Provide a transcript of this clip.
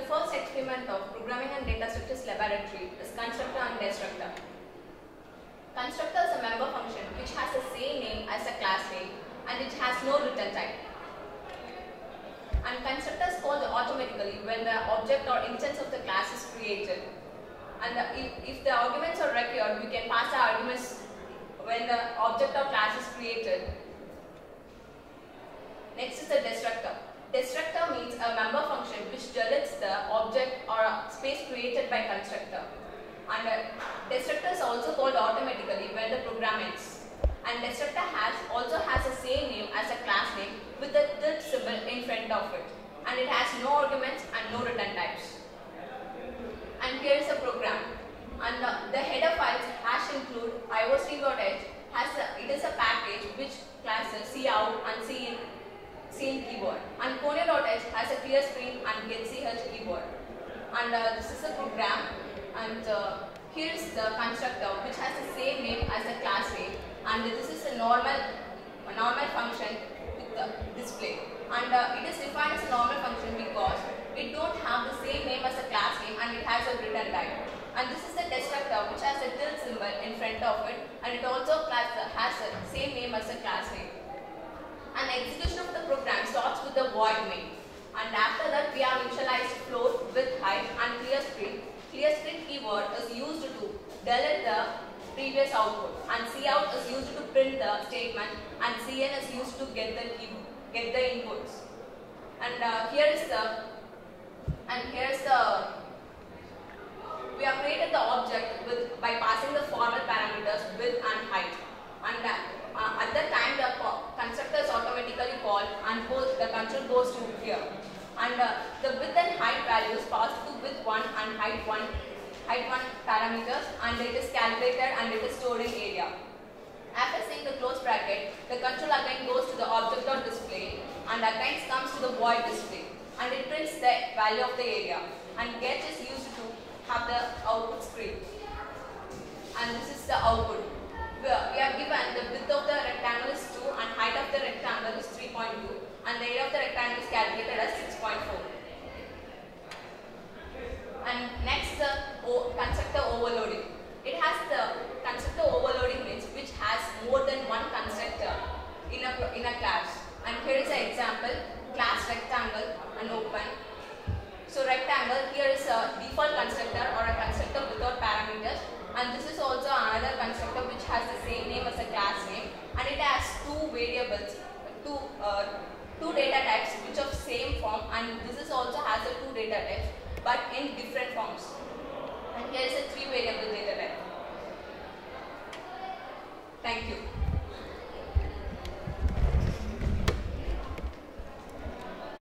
first experiment of Programming and Data Structures Laboratory is constructor and destructor. Constructor is a member function which has the same name as the class name and it has no return type. And constructor is called automatically when the object or instance of the class is created. And if the arguments are required, we can pass the arguments when the object or class is created. Next is the destructor. Destructor means a member function which deletes the object or space created by constructor. And destructor is also called automatically when the program ends. And destructor also has the same name as a class name with the tilde symbol in front of it. And it has no arguments and no return types. And here is a program. And the header files #include iostream.h it is a package which classes cout and cin keyboard. And conio.h has a clear screen and getch keyboard. And this is a program. And here is the constructor which has the same name as the class name. And this is a normal function with the display. And it is defined as a normal function because it don't have the same name as the class name and it has a return type. And this is the destructor which has a tilde symbol in front of it and it also has the same name as the class name. And execution of the program starts with the void main. And after that we have initialized float, width, height and clear screen. Clear screen keyword is used to delete the previous output and cout is used to print the statement and cin is used to get the inputs. And we have created the object by passing the formal parameters width and height. And at that time the constructor is automatically called and the control goes to here. And the width and height values passed to width 1 and height 1 parameters and it is calculated and it is stored in area. After saying the close bracket, the control again goes to the object or display and again comes to the void display and it prints the value of the area. And get is used to have the output screen. And this is the output. We have given the width of the rectangle is 2 and height of the rectangle is 3.2 and the area of the rectangle is calculated as 6.4. And next the constructor overloading. It has the constructor overloading means which has more than one constructor in a class. And here is an example, class rectangle and open. So rectangle, here is a default constructor or a constructor without parameters. And this is also another constructor which has the same name as the class name. And it has two variables, two data types which of same form, and this is also has a two data types but in different forms. And here is a 3 variable data